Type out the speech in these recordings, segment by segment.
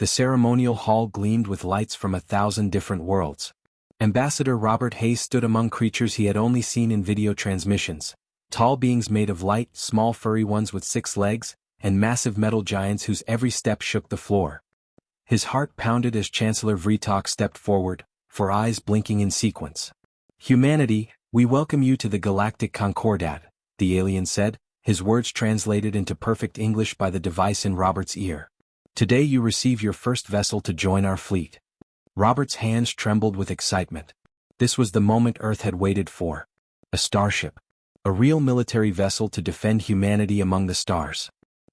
The ceremonial hall gleamed with lights from 1,000 different worlds. Ambassador Robert Hayes stood among creatures he had only seen in video transmissions. Tall beings made of light, small furry ones with 6 legs, and massive metal giants whose every step shook the floor. His heart pounded as Chancellor Vritok stepped forward, 4 eyes blinking in sequence. "Humanity, we welcome you to the Galactic Concordat," the alien said, his words translated into perfect English by the device in Robert's ear. "Today you receive your first vessel to join our fleet." Robert's hands trembled with excitement. This was the moment Earth had waited for. A starship. A real military vessel to defend humanity among the stars.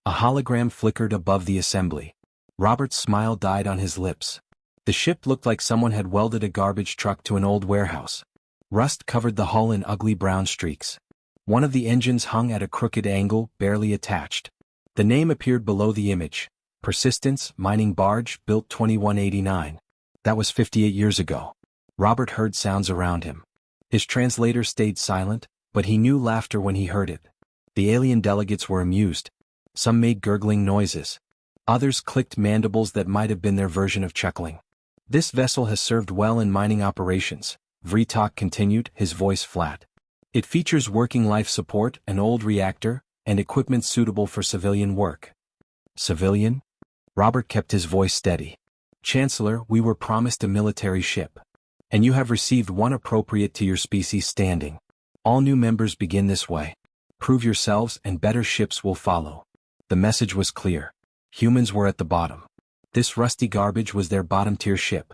A hologram flickered above the assembly. Robert's smile died on his lips. The ship looked like someone had welded a garbage truck to an old warehouse. Rust covered the hull in ugly brown streaks. One of the engines hung at a crooked angle, barely attached. The name appeared below the image. Persistence, mining barge, built 2189. That was 58 years ago. Robert heard sounds around him. His translator stayed silent, but he knew laughter when he heard it. The alien delegates were amused. Some made gurgling noises. Others clicked mandibles that might have been their version of chuckling. "This vessel has served well in mining operations," Vritok continued, his voice flat. "It features working life support, an old reactor, and equipment suitable for civilian work." "Civilian?" Robert kept his voice steady. "Chancellor, we were promised a military ship. And you have received one appropriate to your species standing. All new members begin this way. Prove yourselves and better ships will follow." The message was clear. Humans were at the bottom. This rusty garbage was their bottom-tier ship.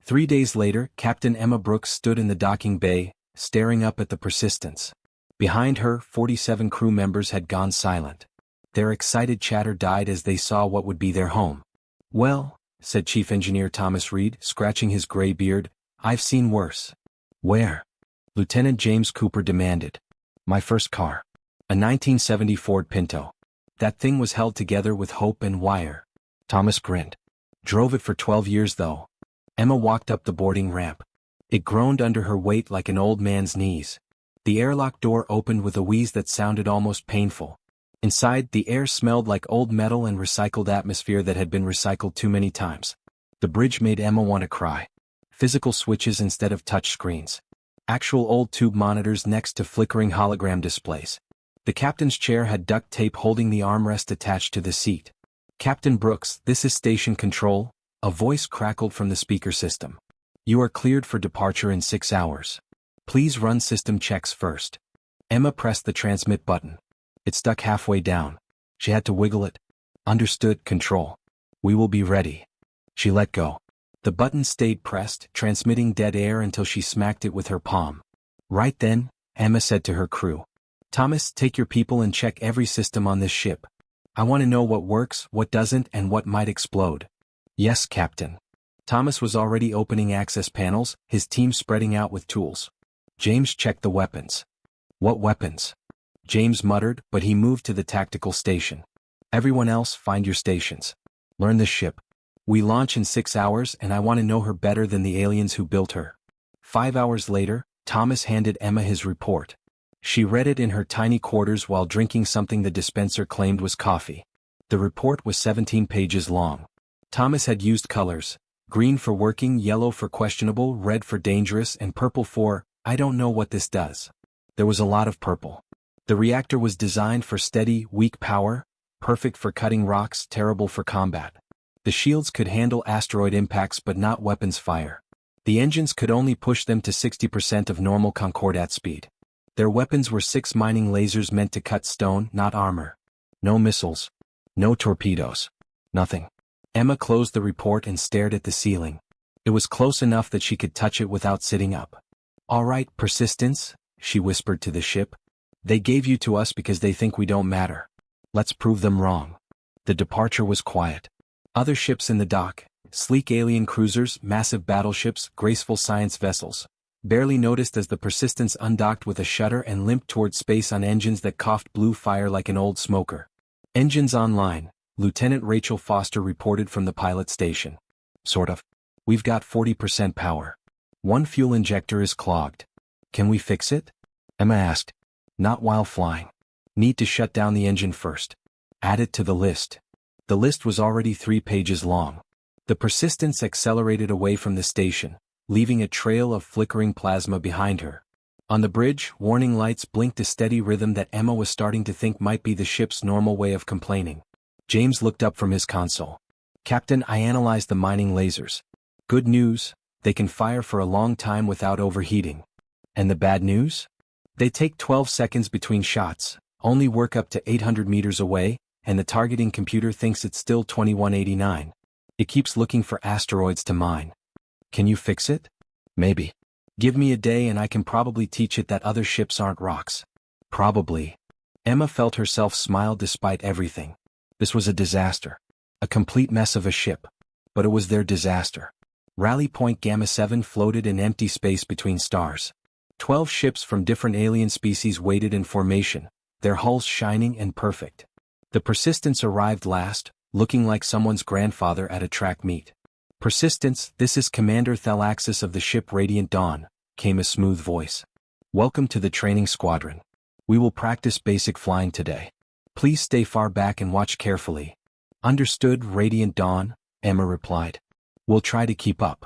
3 days later, Captain Emma Brooks stood in the docking bay, staring up at the Persistence. Behind her, 47 crew members had gone silent. Their excited chatter died as they saw what would be their home. "Well," said Chief Engineer Thomas Reed, scratching his gray beard, "I've seen worse." "Where?" Lieutenant James Cooper demanded. "My first car. A 1970 Ford Pinto. That thing was held together with hope and wire." Thomas grinned. "Drove it for 12 years though." Emma walked up the boarding ramp. It groaned under her weight like an old man's knees. The airlock door opened with a wheeze that sounded almost painful. Inside, the air smelled like old metal and recycled atmosphere that had been recycled too many times. The bridge made Emma want to cry. Physical switches instead of touch screens. Actual old tube monitors next to flickering hologram displays. The captain's chair had duct tape holding the armrest attached to the seat. "Captain Brooks, this is station control," a voice crackled from the speaker system. "You are cleared for departure in 6 hours. Please run system checks first." Emma pressed the transmit button. It stuck halfway down. She had to wiggle it. "Understood, Control. We will be ready." She let go. The button stayed pressed, transmitting dead air until she smacked it with her palm. Right then, Emma said to her crew, "Thomas, take your people and check every system on this ship. I want to know what works, what doesn't, and what might explode." "Yes, Captain." Thomas was already opening access panels, his team spreading out with tools. James checked the weapons. "What weapons?" James muttered, but he moved to the tactical station. "Everyone else, find your stations. Learn the ship. We launch in 6 hours and I want to know her better than the aliens who built her." 5 hours later, Thomas handed Emma his report. She read it in her tiny quarters while drinking something the dispenser claimed was coffee. The report was 17 pages long. Thomas had used colors: green for working, yellow for questionable, red for dangerous, and purple for, "I don't know what this does." There was a lot of purple. The reactor was designed for steady, weak power, perfect for cutting rocks, terrible for combat. The shields could handle asteroid impacts but not weapons fire. The engines could only push them to 60% of normal Concordat speed. Their weapons were 6 mining lasers meant to cut stone, not armor. No missiles. No torpedoes. Nothing. Emma closed the report and stared at the ceiling. It was close enough that she could touch it without sitting up. "All right, Persistence," she whispered to the ship. "They gave you to us because they think we don't matter. Let's prove them wrong." The departure was quiet. Other ships in the dock, sleek alien cruisers, massive battleships, graceful science vessels, barely noticed as the Persistence undocked with a shudder and limped toward space on engines that coughed blue fire like an old smoker. "Engines online," Lieutenant Rachel Foster reported from the pilot station. "Sort of. We've got 40% power. One fuel injector is clogged. Can we fix it?" Emma asked. "Not while flying. Need to shut down the engine first. Add it to the list." The list was already 3 pages long. The Persistence accelerated away from the station, leaving a trail of flickering plasma behind her. On the bridge, warning lights blinked a steady rhythm that Emma was starting to think might be the ship's normal way of complaining. James looked up from his console. "Captain, I analyzed the mining lasers. Good news, they can fire for a long time without overheating. And the bad news? They take 12 seconds between shots, only work up to 800 meters away, and the targeting computer thinks it's still 2189. It keeps looking for asteroids to mine. Can you fix it? Maybe. Give me a day and I can probably teach it that other ships aren't rocks." Probably. Emma felt herself smile despite everything. This was a disaster. A complete mess of a ship. But it was their disaster. Rally Point Gamma 7 floated in empty space between stars. 12 ships from different alien species waited in formation, their hulls shining and perfect. The Persistence arrived last, looking like someone's grandfather at a track meet. "Persistence, this is Commander Thalaxis of the ship Radiant Dawn," came a smooth voice. "Welcome to the training squadron. We will practice basic flying today. Please stay far back and watch carefully." "Understood, Radiant Dawn," Emma replied. "We'll try to keep up."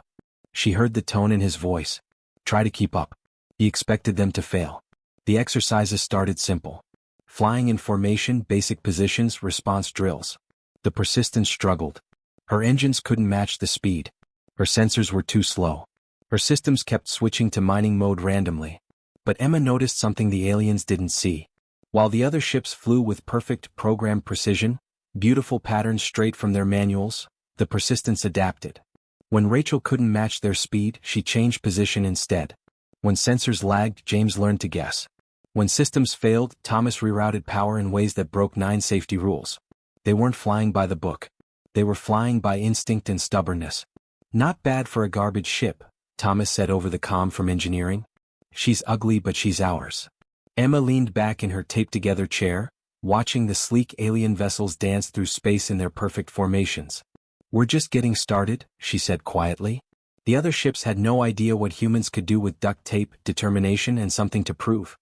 She heard the tone in his voice. Try to keep up. He expected them to fail. The exercises started simple. Flying in formation, basic positions, response drills. The Persistence struggled. Her engines couldn't match the speed. Her sensors were too slow. Her systems kept switching to mining mode randomly. But Emma noticed something the aliens didn't see. While the other ships flew with perfect programmed precision, beautiful patterns straight from their manuals, the Persistence adapted. When Rachel couldn't match their speed, she changed position instead. When sensors lagged, James learned to guess. When systems failed, Thomas rerouted power in ways that broke 9 safety rules. They weren't flying by the book. They were flying by instinct and stubbornness. "Not bad for a garbage ship," Thomas said over the comm from engineering. "She's ugly but she's ours." Emma leaned back in her taped-together chair, watching the sleek alien vessels dance through space in their perfect formations. "We're just getting started," she said quietly. The other ships had no idea what humans could do with duct tape, determination, and something to prove.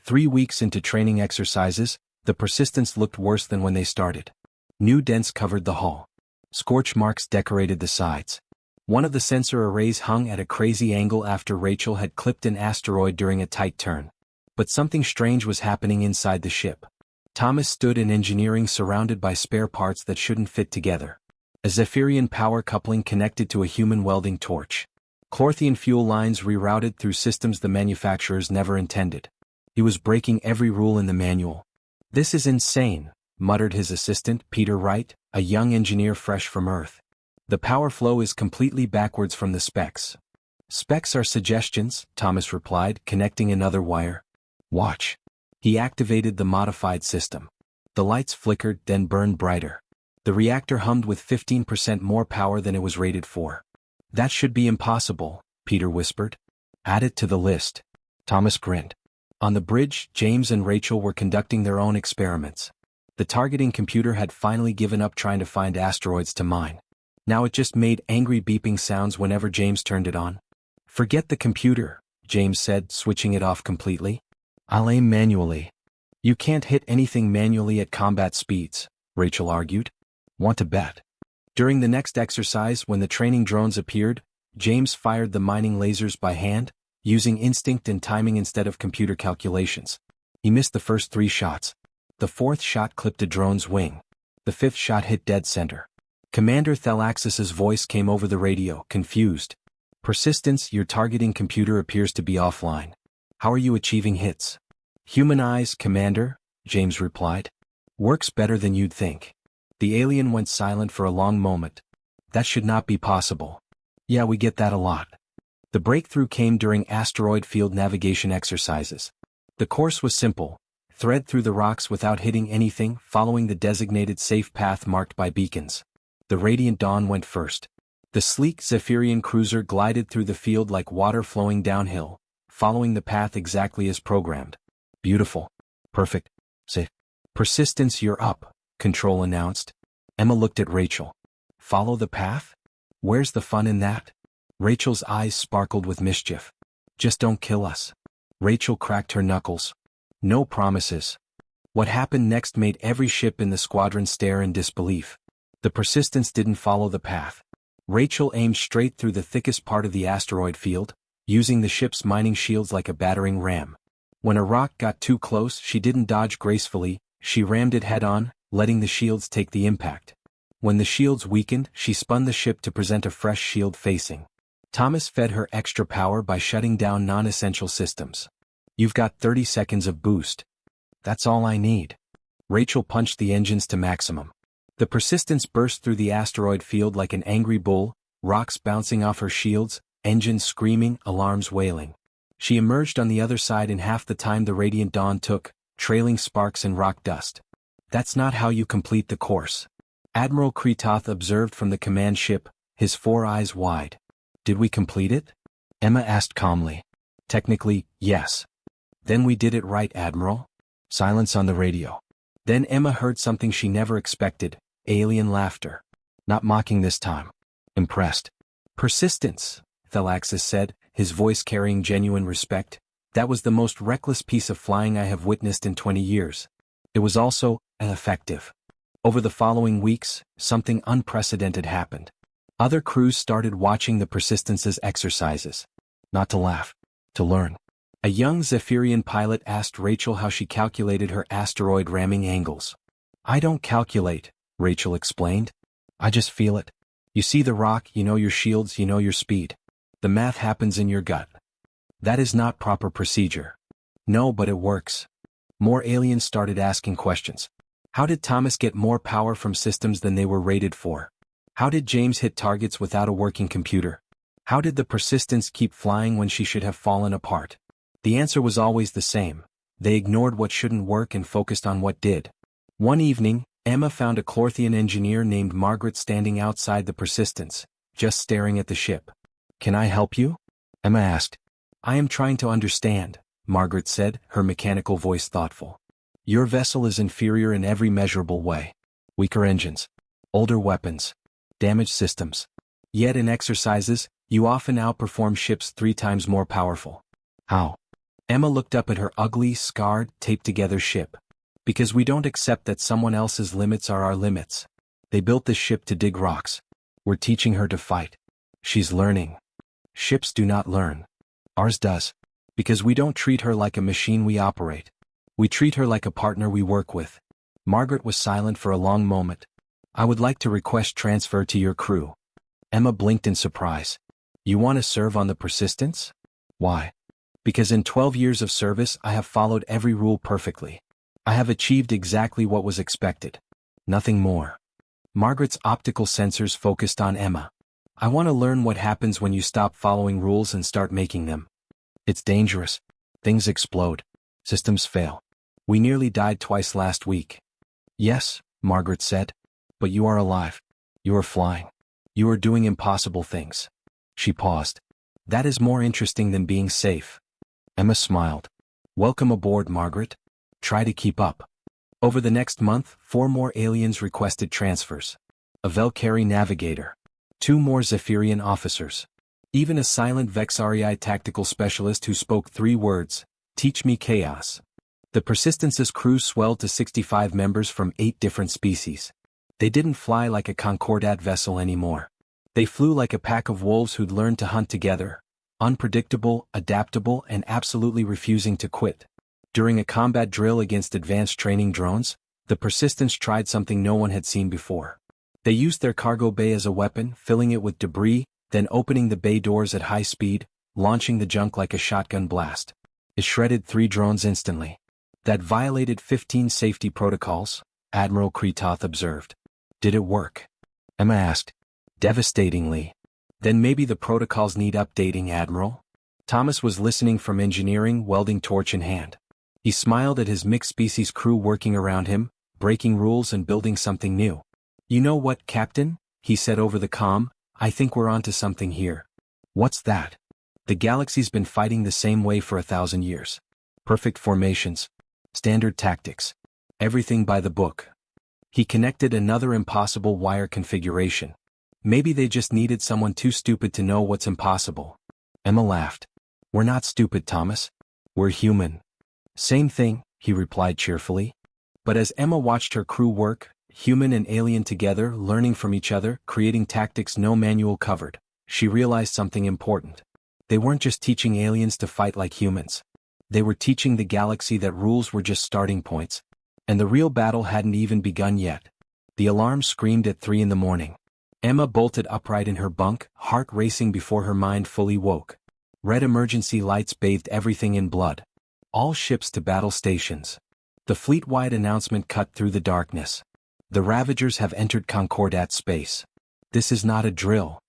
3 weeks into training exercises, the Persistence looked worse than when they started. New dents covered the hull. Scorch marks decorated the sides. One of the sensor arrays hung at a crazy angle after Rachel had clipped an asteroid during a tight turn. But something strange was happening inside the ship. Thomas stood in engineering surrounded by spare parts that shouldn't fit together. A Zephyrian power coupling connected to a human welding torch. Chlorthian fuel lines rerouted through systems the manufacturers never intended. He was breaking every rule in the manual. "This is insane," muttered his assistant, Peter Wright, a young engineer fresh from Earth. "The power flow is completely backwards from the specs." "Specs are suggestions," Thomas replied, connecting another wire. "Watch." He activated the modified system. The lights flickered, then burned brighter. The reactor hummed with 15% more power than it was rated for. "That should be impossible," Peter whispered. "Add it to the list." Thomas grinned. On the bridge, James and Rachel were conducting their own experiments. The targeting computer had finally given up trying to find asteroids to mine. Now it just made angry beeping sounds whenever James turned it on. "Forget the computer," James said, switching it off completely. "I'll aim manually." "You can't hit anything manually at combat speeds," Rachel argued. "Want to bet?" During the next exercise, when the training drones appeared, James fired the mining lasers by hand, using instinct and timing instead of computer calculations. He missed the first 3 shots. The 4th shot clipped a drone's wing. The 5th shot hit dead center. Commander Thalaxis's voice came over the radio, confused. "Persistence, your targeting computer appears to be offline. How are you achieving hits?" "Human eyes, Commander," James replied. "Works better than you'd think." The alien went silent for a long moment. "That should not be possible." "Yeah, we get that a lot." The breakthrough came during asteroid field navigation exercises. The course was simple: thread through the rocks without hitting anything, following the designated safe path marked by beacons. The Radiant Dawn went first. The sleek Zephyrian cruiser glided through the field like water flowing downhill, following the path exactly as programmed. "Beautiful. Perfect. Safe." "Persistence, you're up," Control announced. Emma looked at Rachel. "Follow the path? Where's the fun in that?" Rachel's eyes sparkled with mischief. "Just don't kill us." Rachel cracked her knuckles. "No promises." What happened next made every ship in the squadron stare in disbelief. The Persistence didn't follow the path. Rachel aimed straight through the thickest part of the asteroid field, using the ship's mining shields like a battering ram. When a rock got too close, she didn't dodge gracefully, she rammed it head-on, letting the shields take the impact. When the shields weakened, she spun the ship to present a fresh shield facing. Thomas fed her extra power by shutting down non-essential systems. "You've got 30 seconds of boost." "That's all I need." Rachel punched the engines to maximum. The Persistence burst through the asteroid field like an angry bull, rocks bouncing off her shields, engines screaming, alarms wailing. She emerged on the other side in half the time the Radiant Dawn took, trailing sparks and rock dust. "That's not how you complete the course." Admiral Kretoth observed from the command ship, his 4 eyes wide. "Did we complete it?" Emma asked calmly. "Technically, yes." "Then we did it right, Admiral." Silence on the radio. Then Emma heard something she never expected, alien laughter. "Not mocking this time." Impressed. "Persistence," Thalaxis said, his voice carrying genuine respect. "That was the most reckless piece of flying I have witnessed in 20 years. It was also effective." Over the following weeks, something unprecedented happened. Other crews started watching the Persistence's exercises. Not to laugh, to learn. A young Zephyrian pilot asked Rachel how she calculated her asteroid ramming angles. "I don't calculate," Rachel explained. "I just feel it. You see the rock, you know your shields, you know your speed. The math happens in your gut." "That is not proper procedure." "No, but it works." More aliens started asking questions. How did Thomas get more power from systems than they were rated for? How did James hit targets without a working computer? How did the Persistence keep flying when she should have fallen apart? The answer was always the same. They ignored what shouldn't work and focused on what did. One evening, Emma found a Clorthian engineer named Margaret standing outside the Persistence, just staring at the ship. "Can I help you?" Emma asked. "I am trying to understand," Margaret said, her mechanical voice thoughtful. "Your vessel is inferior in every measurable way. Weaker engines, older weapons, damaged systems. Yet in exercises, you often outperform ships 3 times more powerful. How?" Emma looked up at her ugly, scarred, taped-together ship. "Because we don't accept that someone else's limits are our limits. They built this ship to dig rocks. We're teaching her to fight. She's learning. Ships do not learn. Ours does. Because we don't treat her like a machine we operate. We treat her like a partner we work with." Margaret was silent for a long moment. "I would like to request transfer to your crew." Emma blinked in surprise. "You want to serve on the Persistence?" "Why?" "Because in 12 years of service I have followed every rule perfectly. I have achieved exactly what was expected. Nothing more." Margaret's optical sensors focused on Emma. "I want to learn what happens when you stop following rules and start making them." "It's dangerous. Things explode. Systems fail. We nearly died twice last week." "Yes," Margaret said. "But you are alive. You are flying. You are doing impossible things." She paused. "That is more interesting than being safe." Emma smiled. "Welcome aboard, Margaret. Try to keep up." Over the next month, 4 more aliens requested transfers. A Velcari navigator. 2 more Zephyrian officers. Even a silent Vexarii tactical specialist who spoke 3 words, "Teach me chaos." The Persistence's crew swelled to 65 members from 8 different species. They didn't fly like a Concordat vessel anymore. They flew like a pack of wolves who'd learned to hunt together, unpredictable, adaptable, and absolutely refusing to quit. During a combat drill against advanced training drones, the Persistence tried something no one had seen before. They used their cargo bay as a weapon, filling it with debris, then opening the bay doors at high speed, launching the junk like a shotgun blast. It shredded 3 drones instantly. That violated 15 safety protocols, Admiral Kretoth observed. "Did it work?" Emma asked. "Devastatingly." "Then maybe the protocols need updating, Admiral?" Thomas was listening from engineering, welding torch in hand. He smiled at his mixed-species crew working around him, breaking rules and building something new. "You know what, Captain?" he said over the comm. "I think we're onto something here." "What's that?" "The galaxy's been fighting the same way for 1,000 years. Perfect formations. Standard tactics. Everything by the book." He connected another impossible wire configuration. Maybe they just needed someone too stupid to know what's impossible. Emma laughed. "We're not stupid, Thomas. We're human." "Same thing," he replied cheerfully. But as Emma watched her crew work, human and alien together, learning from each other, creating tactics no manual covered, she realized something important. They weren't just teaching aliens to fight like humans. They were teaching the galaxy that rules were just starting points. And the real battle hadn't even begun yet. The alarm screamed at 3 in the morning. Emma bolted upright in her bunk, heart racing before her mind fully woke. Red emergency lights bathed everything in blood. All ships to battle stations. The fleet-wide announcement cut through the darkness. The Ravagers have entered Concordat space. This is not a drill.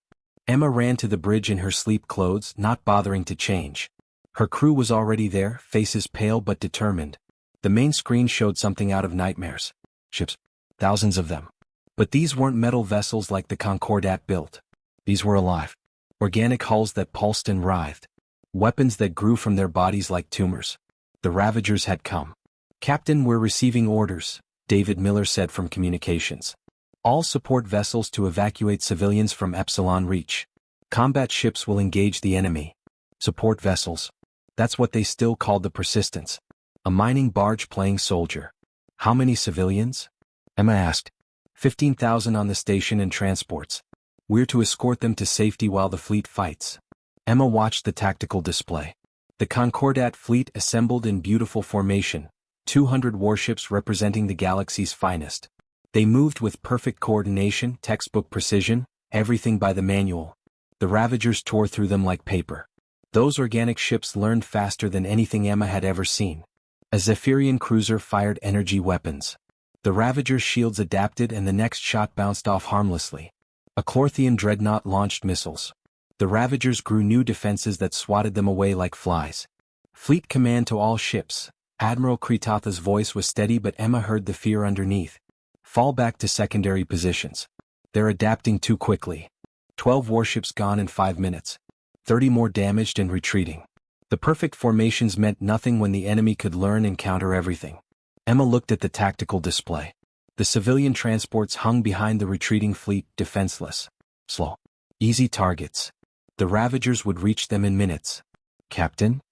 Emma ran to the bridge in her sleep clothes, not bothering to change. Her crew was already there, faces pale but determined. The main screen showed something out of nightmares. Ships. Thousands of them. But these weren't metal vessels like the Concordat built. These were alive. Organic hulls that pulsed and writhed. Weapons that grew from their bodies like tumors. The Ravagers had come. "Captain, we're receiving orders," David Miller said from communications. "All support vessels to evacuate civilians from Epsilon Reach. Combat ships will engage the enemy." Support vessels. That's what they still called the Persistence. A mining barge playing soldier. "How many civilians?" Emma asked. 15,000 on the station and transports. "We're to escort them to safety while the fleet fights." Emma watched the tactical display. The Concordat fleet assembled in beautiful formation, 200 warships representing the galaxy's finest. They moved with perfect coordination, textbook precision, everything by the manual. The Ravagers tore through them like paper. Those organic ships learned faster than anything Emma had ever seen. A Zephyrian cruiser fired energy weapons. The Ravagers' shields adapted and the next shot bounced off harmlessly. A Clorthian dreadnought launched missiles. The Ravagers grew new defenses that swatted them away like flies. "Fleet command to all ships." Admiral Kritatha's voice was steady, but Emma heard the fear underneath. "Fall back to secondary positions. They're adapting too quickly. 12 warships gone in 5 minutes. 30 more damaged and retreating." The perfect formations meant nothing when the enemy could learn and counter everything. Emma looked at the tactical display. The civilian transports hung behind the retreating fleet, defenseless. Slow. Easy targets. The Ravagers would reach them in minutes. "Captain?"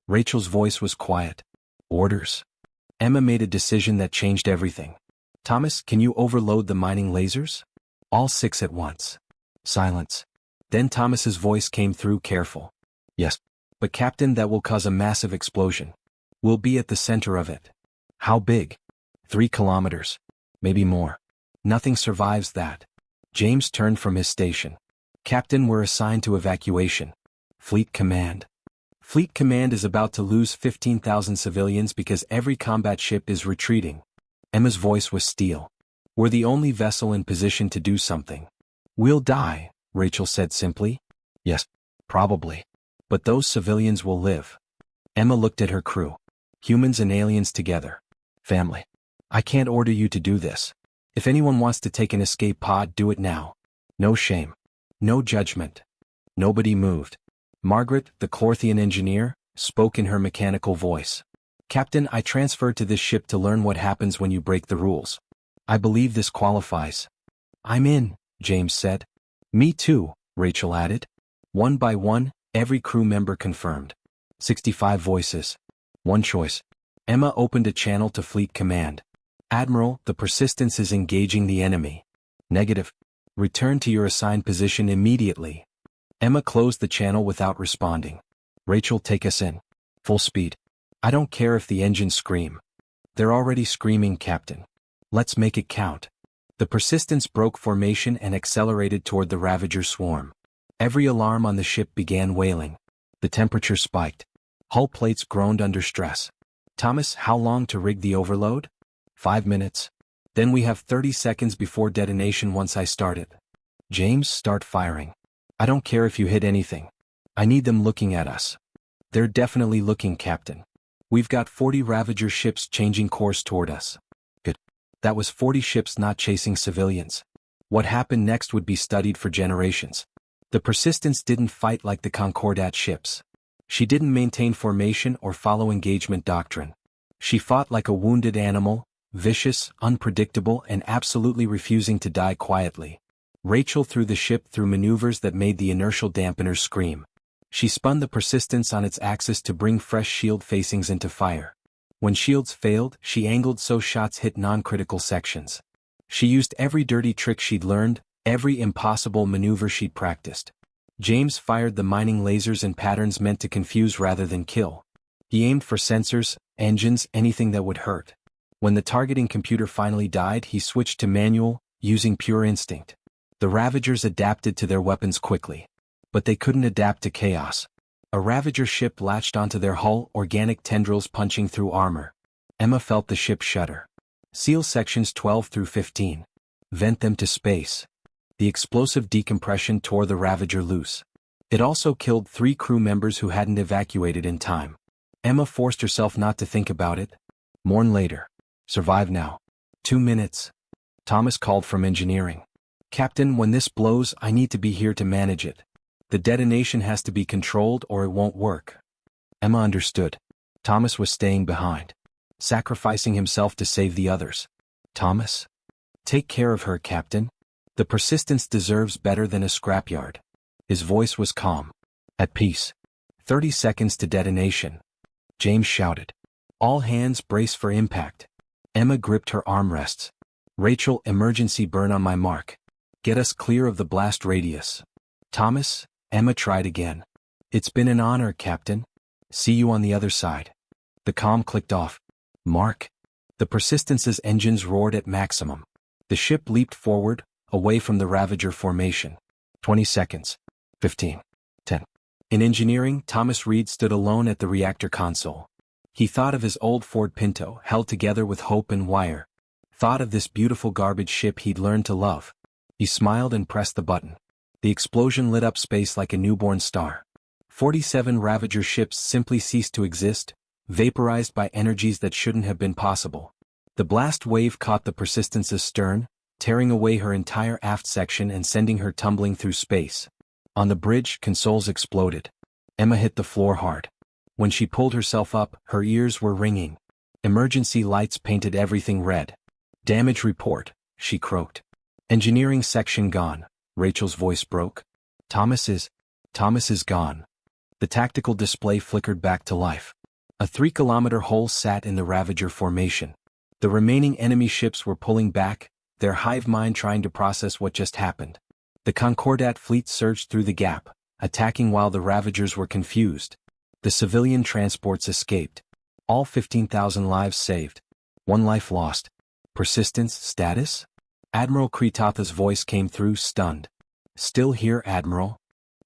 Rachel's voice was quiet. "Orders." Emma made a decision that changed everything. "Thomas, can you overload the mining lasers?" "All 6 at once." Silence. Then Thomas's voice came through, careful. "Yes. But Captain, that will cause a massive explosion. We'll be at the center of it." "How big?" 3 kilometers. Maybe more. Nothing survives that. James turned from his station. "Captain, we're assigned to evacuation." "Fleet Command." "Fleet Command is about to lose 15,000 civilians because every combat ship is retreating." Emma's voice was steel. "We're the only vessel in position to do something." "We'll die," Rachel said simply. "Yes, probably. But those civilians will live." Emma looked at her crew. Humans and aliens together. "Family. I can't order you to do this. If anyone wants to take an escape pod, do it now. No shame. No judgment." Nobody moved. Margaret, the Clorthian engineer, spoke in her mechanical voice. "Captain, I transferred to this ship to learn what happens when you break the rules. I believe this qualifies." "I'm in," James said. "Me too," Rachel added. One by one, every crew member confirmed. 65 voices. One choice. Emma opened a channel to Fleet Command. "Admiral, the Persistence is engaging the enemy." "Negative. Return to your assigned position immediately." Emma closed the channel without responding. "Rachel, take us in. Full speed." "I don't care if the engines scream." "They're already screaming, Captain. Let's make it count." The Persistence broke formation and accelerated toward the Ravager swarm. Every alarm on the ship began wailing. The temperature spiked. Hull plates groaned under stress. "Thomas, how long to rig the overload?" 5 minutes. Then we have 30 seconds before detonation once I start it. "James, start firing." "I don't care if you hit anything. I need them looking at us." "They're definitely looking, Captain. We've got 40 Ravager ships changing course toward us." "Good. That was 40 ships not chasing civilians. What happened next would be studied for generations." The Persistence didn't fight like the Concordat ships. She didn't maintain formation or follow engagement doctrine. She fought like a wounded animal, vicious, unpredictable, and absolutely refusing to die quietly. Rachel threw the ship through maneuvers that made the inertial dampeners scream. She spun the Persistence on its axis to bring fresh shield facings into fire. When shields failed, she angled so shots hit non-critical sections. She used every dirty trick she'd learned, every impossible maneuver she'd practiced. James fired the mining lasers and patterns meant to confuse rather than kill. He aimed for sensors, engines, anything that would hurt. When the targeting computer finally died, he switched to manual, using pure instinct. The Ravagers adapted to their weapons quickly. But they couldn't adapt to chaos. A Ravager ship latched onto their hull, organic tendrils punching through armor. Emma felt the ship shudder. Seal sections 12 through 15. Vent them to space. The explosive decompression tore the Ravager loose. It also killed 3 crew members who hadn't evacuated in time. Emma forced herself not to think about it. Mourn later. Survive now. 2 minutes. Thomas called from engineering. Captain, when this blows, I need to be here to manage it. The detonation has to be controlled or it won't work. Emma understood. Thomas was staying behind, sacrificing himself to save the others. Thomas? Take care of her, Captain. The Persistence deserves better than a scrapyard. His voice was calm. At peace. 30 seconds to detonation. James shouted. All hands brace for impact. Emma gripped her armrests. Rachel, emergency burn on my mark. Get us clear of the blast radius. Thomas? Emma tried again. It's been an honor, Captain. See you on the other side. The comm clicked off. Mark? The Persistence's engines roared at maximum. The ship leaped forward, away from the Ravager formation. 20 seconds. 15. 10. In engineering, Thomas Reed stood alone at the reactor console. He thought of his old Ford Pinto, held together with hope and wire. Thought of this beautiful garbage ship he'd learned to love. He smiled and pressed the button. The explosion lit up space like a newborn star. 47 Ravager ships simply ceased to exist, vaporized by energies that shouldn't have been possible. The blast wave caught the Persistence's stern, tearing away her entire aft section and sending her tumbling through space. On the bridge, consoles exploded. Emma hit the floor hard. When she pulled herself up, her ears were ringing. Emergency lights painted everything red. Damage report, she croaked. Engineering section gone. Rachel's voice broke. Thomas is gone. The tactical display flickered back to life. A 3-kilometer hole sat in the Ravager formation. The remaining enemy ships were pulling back, their hive mind trying to process what just happened. The Concordat fleet surged through the gap, attacking while the Ravagers were confused. The civilian transports escaped. All 15,000 lives saved. 1 life lost. Persistence status? Admiral Kretatha's voice came through, stunned. Still here, Admiral?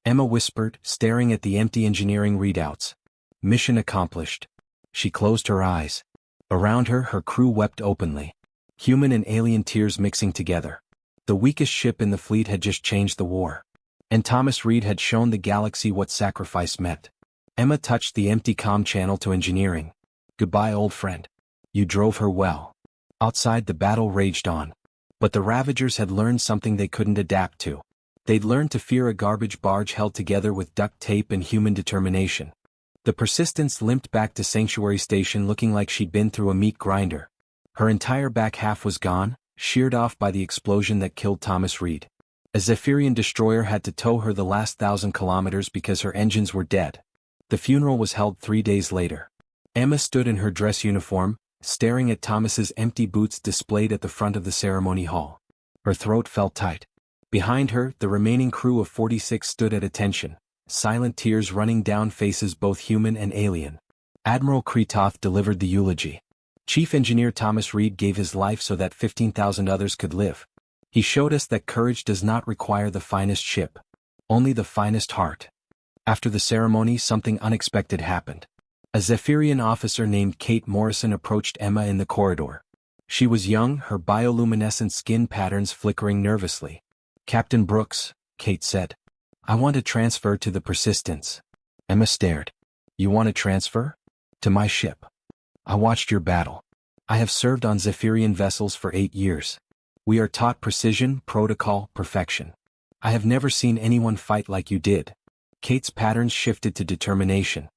Emma whispered, staring at the empty engineering readouts. Mission accomplished. She closed her eyes. Around her, her crew wept openly. Human and alien tears mixing together. The weakest ship in the fleet had just changed the war. And Thomas Reed had shown the galaxy what sacrifice meant. Emma touched the empty comm channel to engineering. Goodbye, old friend. You drove her well. Outside, the battle raged on. But the Ravagers had learned something they couldn't adapt to. They'd learned to fear a garbage barge held together with duct tape and human determination. The Persistence limped back to Sanctuary Station looking like she'd been through a meat grinder. Her entire back half was gone, sheared off by the explosion that killed Thomas Reed. A Zephyrian destroyer had to tow her the last 1,000 kilometers because her engines were dead. The funeral was held 3 days later. Emma stood in her dress uniform, staring at Thomas's empty boots displayed at the front of the ceremony hall. Her throat felt tight. Behind her, the remaining crew of 46 stood at attention, silent tears running down faces both human and alien. Admiral Kretatha delivered the eulogy. Chief Engineer Thomas Reed gave his life so that 15,000 others could live. He showed us that courage does not require the finest ship, only the finest heart. After the ceremony, something unexpected happened. A Zephyrian officer named Kate Morrison approached Emma in the corridor. She was young, her bioluminescent skin patterns flickering nervously. Captain Brooks, Kate said. I want to transfer to the Persistence. Emma stared. You want to transfer? To my ship. I watched your battle. I have served on Zephyrian vessels for 8 years. We are taught precision, protocol, perfection. I have never seen anyone fight like you did. Kate's patterns shifted to determination.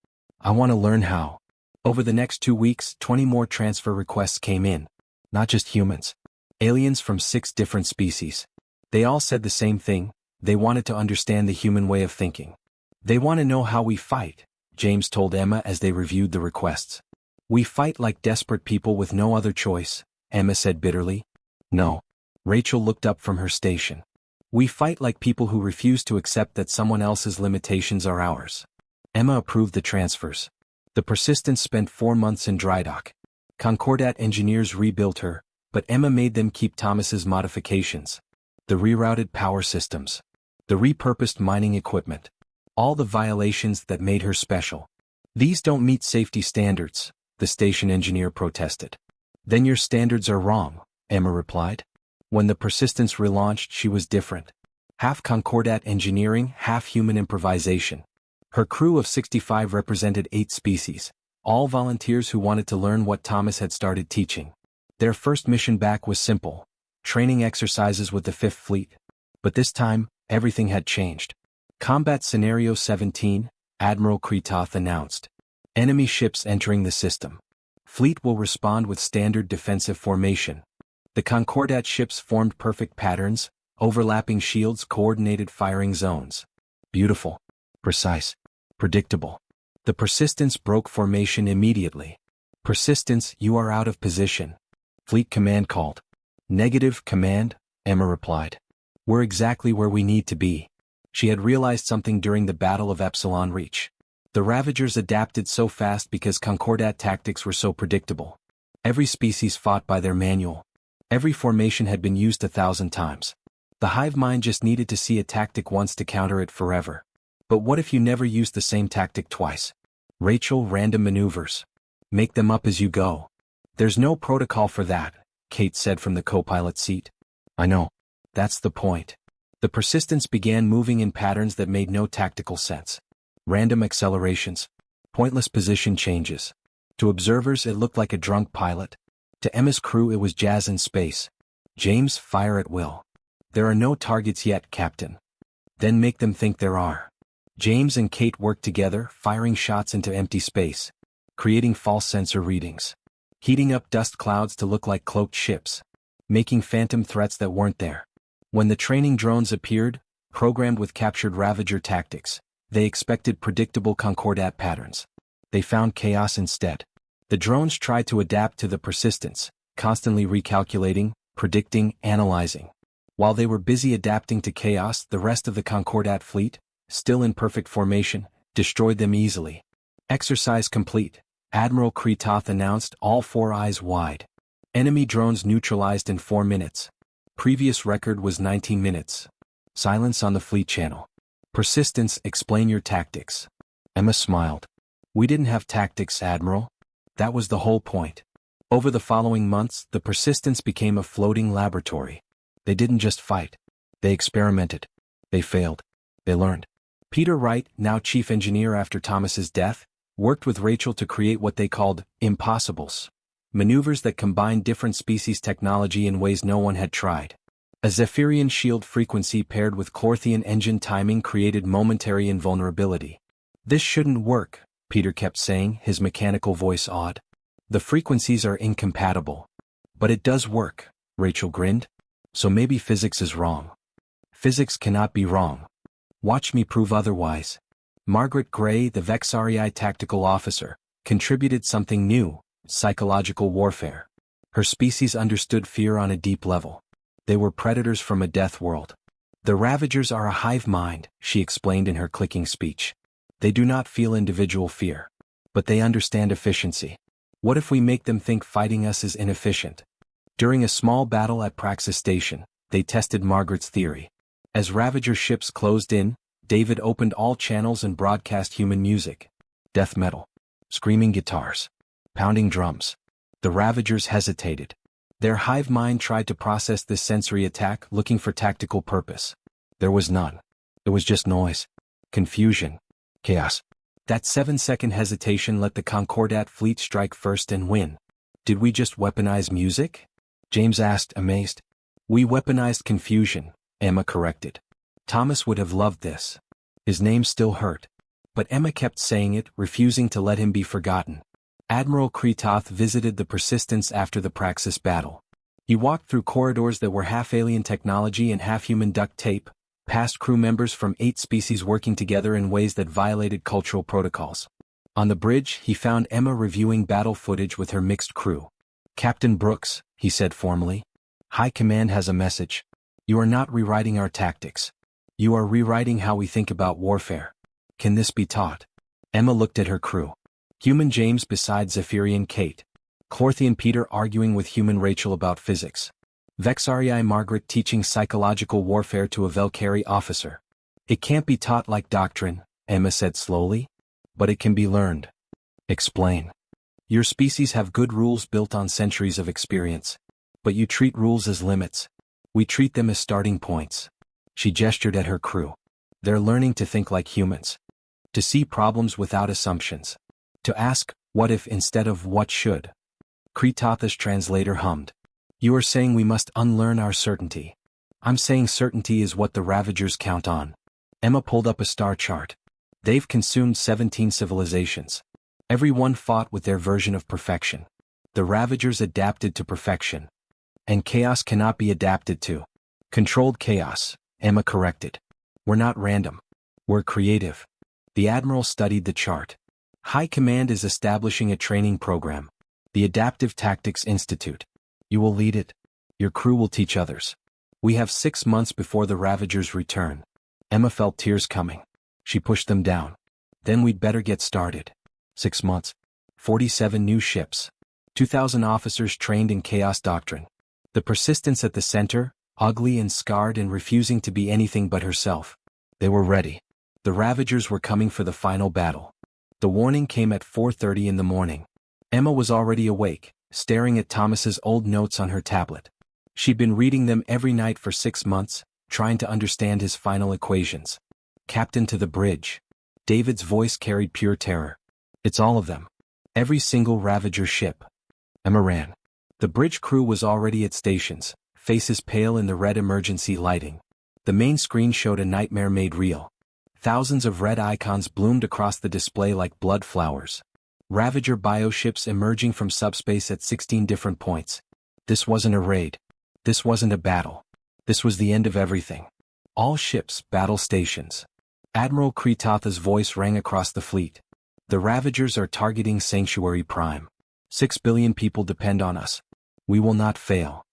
I want to learn how. Over the next 2 weeks, 20 more transfer requests came in. Not just humans. Aliens from 6 different species. They all said the same thing. They wanted to understand the human way of thinking. They want to know how we fight, James told Emma as they reviewed the requests. We fight like desperate people with no other choice, Emma said bitterly. No. Rachel looked up from her station. We fight like people who refuse to accept that someone else's limitations are ours. Emma approved the transfers. The Persistence spent 4 months in dry dock. Concordat engineers rebuilt her, but Emma made them keep Thomas's modifications. The rerouted power systems. The repurposed mining equipment. All the violations that made her special. These don't meet safety standards, the station engineer protested. Then your standards are wrong, Emma replied. When the Persistence relaunched, she was different. Half Concordat engineering, half human improvisation. Her crew of 65 represented 8 species, all volunteers who wanted to learn what Thomas had started teaching. Their first mission back was simple: training exercises with the 5th Fleet. But this time, everything had changed. Combat Scenario 17, Admiral Kretoth announced. Enemy ships entering the system. Fleet will respond with standard defensive formation. The Concordat ships formed perfect patterns, overlapping shields, coordinated firing zones. Beautiful. Precise. Predictable. The Persistence broke formation immediately. Persistence, you are out of position. Fleet Command called. Negative, Command, Emma replied. We're exactly where we need to be. She had realized something during the Battle of Epsilon Reach. The Ravagers adapted so fast because Concordat tactics were so predictable. Every species fought by their manual. Every formation had been used 1,000 times. The hive mind just needed to see a tactic once to counter it forever. But what if you never used the same tactic twice? Rachel, random maneuvers. Make them up as you go. There's no protocol for that, Kate said from the co-pilot seat. I know. That's the point. The Persistence began moving in patterns that made no tactical sense. Random accelerations. Pointless position changes. To observers it looked like a drunk pilot. To Emma's crew it was jazz in space. James, fire at will. There are no targets yet, Captain. Then make them think there are. James and Kate worked together, firing shots into empty space. Creating false sensor readings. Heating up dust clouds to look like cloaked ships. Making phantom threats that weren't there. When the training drones appeared, programmed with captured Ravager tactics, they expected predictable Concordat patterns. They found chaos instead. The drones tried to adapt to the Persistence, constantly recalculating, predicting, analyzing. While they were busy adapting to chaos, the rest of the Concordat fleet, still in perfect formation, destroyed them easily. Exercise complete, Admiral Kretoth announced, all 4 eyes wide. Enemy drones neutralized in 4 minutes. Previous record was 19 minutes. Silence on the fleet channel. Persistence, explain your tactics. Emma smiled. We didn't have tactics, Admiral. That was the whole point. Over the following months, the Persistence became a floating laboratory. They didn't just fight. They experimented. They failed. They learned. Peter Wright, now chief engineer after Thomas's death, worked with Rachel to create what they called impossibles. Maneuvers that combined different species technology in ways no one had tried. A Zephyrian shield frequency paired with Clorthian engine timing created momentary invulnerability. This shouldn't work, Peter kept saying, his mechanical voice awed. The frequencies are incompatible. But it does work, Rachel grinned. So maybe physics is wrong. Physics cannot be wrong. Watch me prove otherwise. Margaret Gray, the Vexarii tactical officer, contributed something new: psychological warfare. Her species understood fear on a deep level. They were predators from a death world. The Ravagers are a hive mind, she explained in her clicking speech. They do not feel individual fear. But they understand efficiency. What if we make them think fighting us is inefficient? During a small battle at Praxis Station, they tested Margaret's theory. As Ravager ships closed in, David opened all channels and broadcast human music. Death metal. Screaming guitars. Pounding drums. The Ravagers hesitated. Their hive mind tried to process this sensory attack, looking for tactical purpose. There was none. It was just noise. Confusion. Chaos. That 7-second hesitation let the Concordat fleet strike first and win. Did we just weaponize music? James asked, amazed. We weaponized confusion, Emma corrected. Thomas would have loved this. His name still hurt. But Emma kept saying it, refusing to let him be forgotten. Admiral Kretoth visited the Persistence after the Praxis battle. He walked through corridors that were half alien technology and half human duct tape, past crew members from 8 species working together in ways that violated cultural protocols. On the bridge, he found Emma reviewing battle footage with her mixed crew. Captain Brooks, he said formally. High Command has a message. You are not rewriting our tactics. You are rewriting how we think about warfare. Can this be taught? Emma looked at her crew. Human James beside Zephyrian Kate. Clorthian Peter arguing with human Rachel about physics. Vexarii Margaret teaching psychological warfare to a Velcari officer. It can't be taught like doctrine, Emma said slowly. But it can be learned. Explain. Your species have good rules built on centuries of experience. But you treat rules as limits. We treat them as starting points. She gestured at her crew. They're learning to think like humans. To see problems without assumptions. To ask, what if instead of what should? Kritatha's translator hummed. You are saying we must unlearn our certainty. I'm saying certainty is what the Ravagers count on. Emma pulled up a star chart. They've consumed 17 civilizations. Every one fought with their version of perfection. The Ravagers adapted to perfection. And chaos cannot be adapted to. Controlled chaos, Emma corrected. We're not random. We're creative. The Admiral studied the chart. High Command is establishing a training program. The Adaptive Tactics Institute. You will lead it. Your crew will teach others. We have 6 months before the Ravagers return. Emma felt tears coming. She pushed them down. Then we'd better get started. 6 months. 47 new ships. 2,000 officers trained in chaos doctrine. The persistence at the center, ugly and scarred and refusing to be anything but herself. They were ready. The Ravagers were coming for the final battle. The warning came at 4:30 in the morning. Emma was already awake, staring at Thomas's old notes on her tablet. She'd been reading them every night for 6 months, trying to understand his final equations. Captain to the bridge. David's voice carried pure terror. It's all of them. Every single Ravager ship. Emma ran. The bridge crew was already at stations, faces pale in the red emergency lighting. The main screen showed a nightmare made real. Thousands of red icons bloomed across the display like blood flowers. Ravager bioships emerging from subspace at 16 different points. This wasn't a raid. This wasn't a battle. This was the end of everything. All ships, battle stations. Admiral Kritatha's voice rang across the fleet. The Ravagers are targeting Sanctuary Prime. 6 billion people depend on us. We will not fail.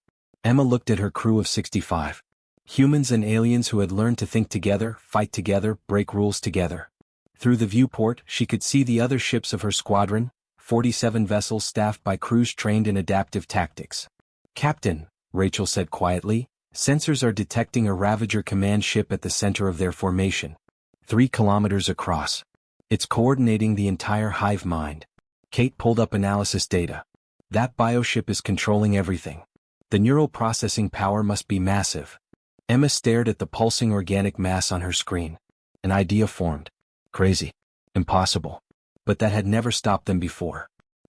Emma looked at her crew of 65. Humans and aliens who had learned to think together, fight together, break rules together. Through the viewport, she could see the other ships of her squadron, 47 vessels staffed by crews trained in adaptive tactics. Captain, Rachel said quietly, sensors are detecting a Ravager command ship at the center of their formation. 3 kilometers across. It's coordinating the entire hive mind. Kate pulled up analysis data. That bioship is controlling everything. The neural processing power must be massive. Emma stared at the pulsing organic mass on her screen. An idea formed. Crazy. Impossible. But that had never stopped them before.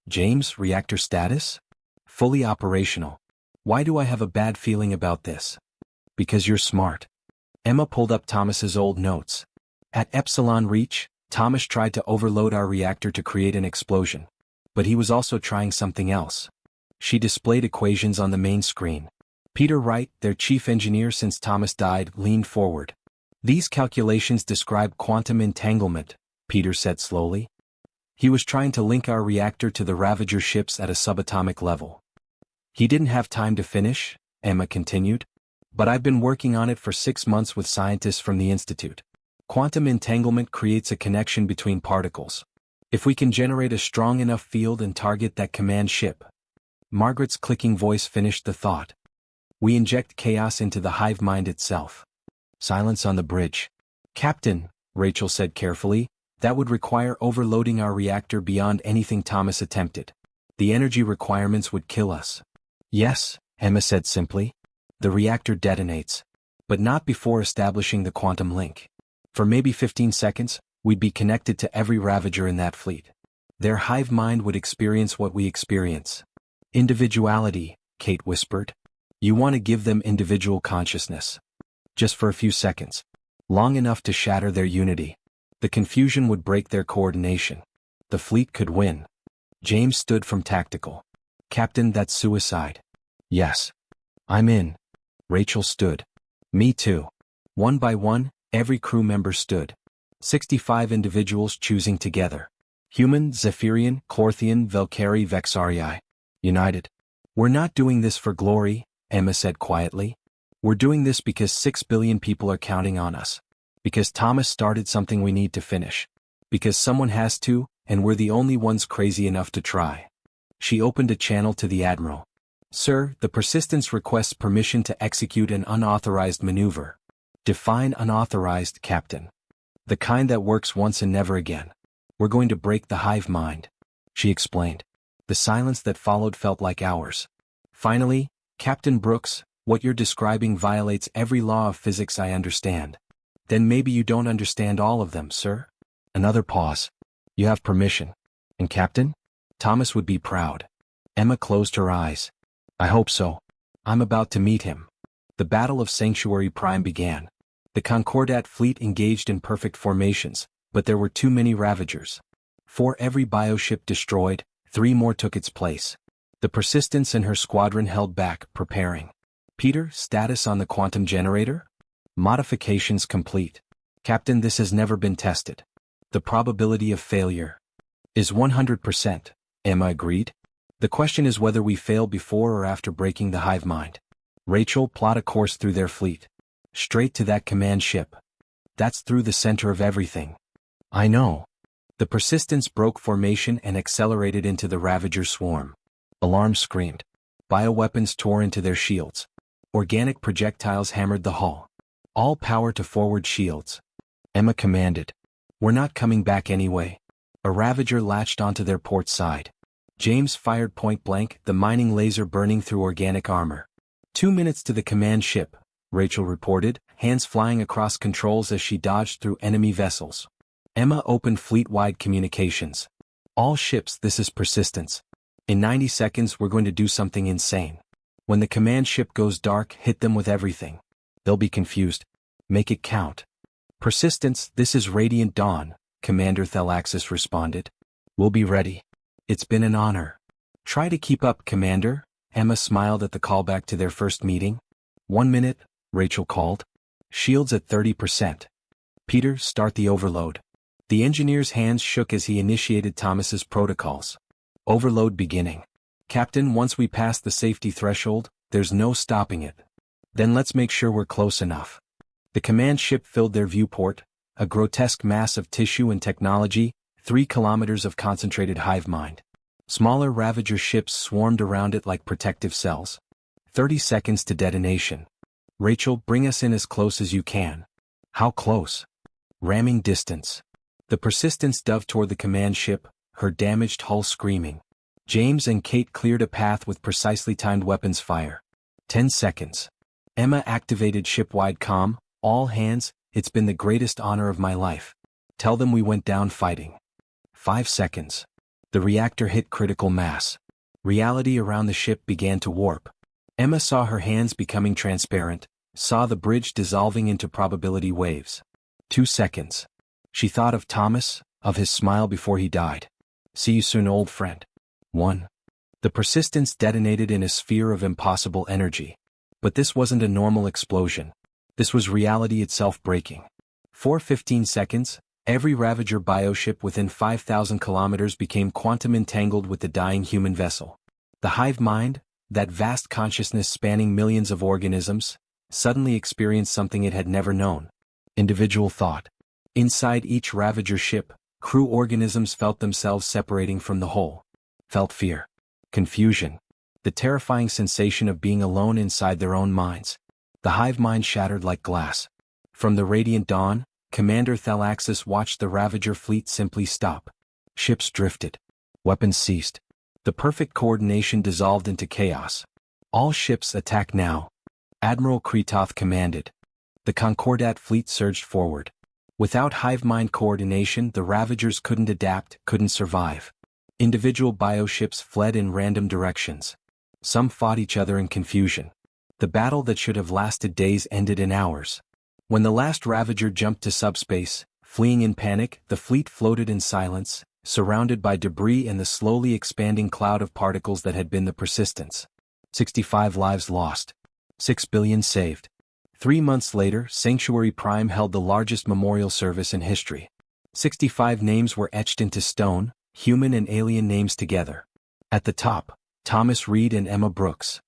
James, reactor status? Fully operational. Why do I have a bad feeling about this? Because you're smart. Emma pulled up Thomas's old notes. At Epsilon Reach, Thomas tried to overload our reactor to create an explosion. But he was also trying something else. She displayed equations on the main screen. Peter Wright, their chief engineer since Thomas died, leaned forward. These calculations describe quantum entanglement, Peter said slowly. He was trying to link our reactor to the Ravager ships at a subatomic level. He didn't have time to finish, Emma continued. But I've been working on it for 6 months with scientists from the Institute. Quantum entanglement creates a connection between particles. If we can generate a strong enough field and target that command ship. Margaret's clicking voice finished the thought. We inject chaos into the hive mind itself. Silence on the bridge. Captain, Rachel said carefully, that would require overloading our reactor beyond anything Thomas attempted. The energy requirements would kill us. Yes, Emma said simply. The reactor detonates. But not before establishing the quantum link. For maybe 15 seconds, we'd be connected to every Ravager in that fleet. Their hive mind would experience what we experience. Individuality, Kate whispered. You want to give them individual consciousness. Just for a few seconds. Long enough to shatter their unity. The confusion would break their coordination. The fleet could win. James stood from tactical. Captain, that's suicide. Yes. I'm in. Rachel stood. Me too. One by one, every crew member stood. 65 individuals choosing together. Human, Zephyrian, Clorthian, Velcari, Vexarii. United. We're not doing this for glory, Emma said quietly. We're doing this because 6 billion people are counting on us. Because Thomas started something we need to finish. Because someone has to, and we're the only ones crazy enough to try. She opened a channel to the Admiral. Sir, the Persistence requests permission to execute an unauthorized maneuver. Define unauthorized, Captain. The kind that works once and never again. We're going to break the hive mind. She explained. The silence that followed felt like hours. Finally, Captain Brooks, what you're describing violates every law of physics I understand. Then maybe you don't understand all of them, sir? Another pause. You have permission. And Captain? Thomas would be proud. Emma closed her eyes. I hope so. I'm about to meet him. The Battle of Sanctuary Prime began. The Concordat fleet engaged in perfect formations, but there were too many Ravagers. For every bioship destroyed, 3 more took its place. The Persistence and her squadron held back, preparing. Peter, status on the quantum generator? Modifications complete. Captain, this has never been tested. The probability of failure is 100%, Emma agreed. The question is whether we fail before or after breaking the hive mind. Rachel, plot a course through their fleet. Straight to that command ship. That's through the center of everything. I know. The Persistence broke formation and accelerated into the Ravager swarm. Alarms screamed. Bioweapons tore into their shields. Organic projectiles hammered the hull. All power to forward shields. Emma commanded. We're not coming back anyway. A Ravager latched onto their port side. James fired point blank, the mining laser burning through organic armor. 2 minutes to the command ship, Rachel reported, hands flying across controls as she dodged through enemy vessels. Emma opened fleet-wide communications. All ships, this is Persistence. In 90 seconds we're going to do something insane. When the command ship goes dark, hit them with everything. They'll be confused. Make it count. Persistence, this is Radiant Dawn, Commander Thalaxis responded. We'll be ready. It's been an honor. Try to keep up, Commander, Emma smiled at the callback to their first meeting. 1 minute, Rachel called. Shields at 30%. Peter, start the overload. The engineer's hands shook as he initiated Thomas's protocols. Overload beginning. Captain, once we pass the safety threshold, there's no stopping it. Then let's make sure we're close enough. The command ship filled their viewport, a grotesque mass of tissue and technology, 3 kilometers of concentrated hive mind. Smaller Ravager ships swarmed around it like protective cells. 30 seconds to detonation. Rachel, bring us in as close as you can. How close? Ramming distance. The Persistence dove toward the command ship, her damaged hull screaming. James and Kate cleared a path with precisely timed weapons fire. 10 seconds. Emma activated ship-wide comm. All hands, it's been the greatest honor of my life. Tell them we went down fighting. 5 seconds. The reactor hit critical mass. Reality around the ship began to warp. Emma saw her hands becoming transparent, saw the bridge dissolving into probability waves. 2 seconds. She thought of Thomas, of his smile before he died. See you soon, old friend. 1. The Persistence detonated in a sphere of impossible energy. But this wasn't a normal explosion. This was reality itself breaking. 15 seconds, every Ravager bioship within 5,000 kilometers became quantum entangled with the dying human vessel. The hive mind, that vast consciousness spanning millions of organisms, suddenly experienced something it had never known. Individual thought. Inside each Ravager ship, crew organisms felt themselves separating from the whole. Felt fear. Confusion. The terrifying sensation of being alone inside their own minds. The hive mind shattered like glass. From the Radiant Dawn, Commander Thalaxis watched the Ravager fleet simply stop. Ships drifted. Weapons ceased. The perfect coordination dissolved into chaos. All ships attack now. Admiral Kretoth commanded. The Concordat fleet surged forward. Without hive mind coordination, the Ravagers couldn't adapt, couldn't survive. Individual bioships fled in random directions. Some fought each other in confusion. The battle that should have lasted days ended in hours. When the last Ravager jumped to subspace, fleeing in panic, the fleet floated in silence, surrounded by debris and the slowly expanding cloud of particles that had been the Persistence. 65 lives lost. 6 billion saved. 3 months later, Sanctuary Prime held the largest memorial service in history. 65 names were etched into stone, human and alien names together. At the top, Thomas Reed and Emma Brooks.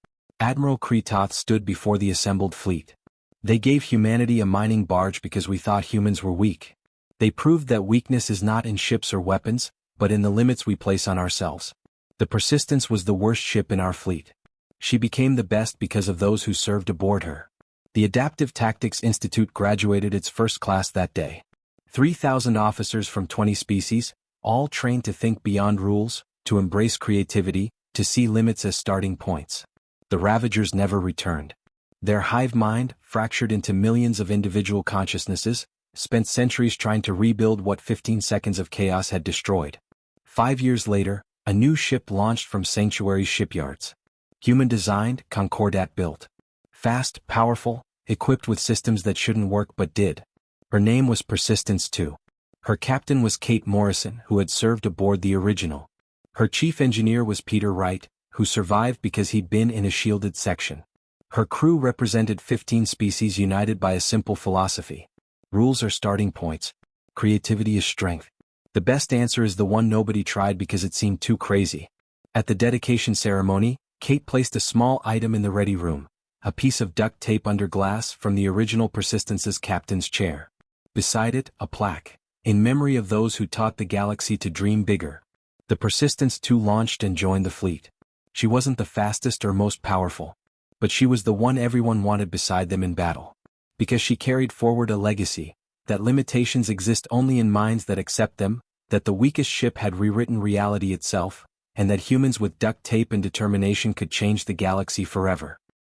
Admiral Kretoth stood before the assembled fleet. They gave humanity a mining barge because we thought humans were weak. They proved that weakness is not in ships or weapons, but in the limits we place on ourselves. The Persistence was the worst ship in our fleet. She became the best because of those who served aboard her. The Adaptive Tactics Institute graduated its first class that day. 3,000 officers from 20 species, all trained to think beyond rules, to embrace creativity, to see limits as starting points. The Ravagers never returned. Their hive mind, fractured into millions of individual consciousnesses, spent centuries trying to rebuild what 15 seconds of chaos had destroyed. 5 years later, a new ship launched from Sanctuary's shipyards. Human-designed, Concordat-built. Fast, powerful, equipped with systems that shouldn't work but did. Her name was Persistence 2. Her captain was Kate Morrison, who had served aboard the original. Her chief engineer was Peter Wright, who survived because he'd been in a shielded section. Her crew represented 15 species united by a simple philosophy. Rules are starting points. Creativity is strength. The best answer is the one nobody tried because it seemed too crazy. At the dedication ceremony, Kate placed a small item in the ready room, a piece of duct tape under glass from the original Persistence's captain's chair. Beside it, a plaque, in memory of those who taught the galaxy to dream bigger. The Persistence 2 launched and joined the fleet. She wasn't the fastest or most powerful, but she was the one everyone wanted beside them in battle. Because she carried forward a legacy, that limitations exist only in minds that accept them, that the weakest ship had rewritten reality itself, and that humans with duct tape and determination could change the galaxy forever.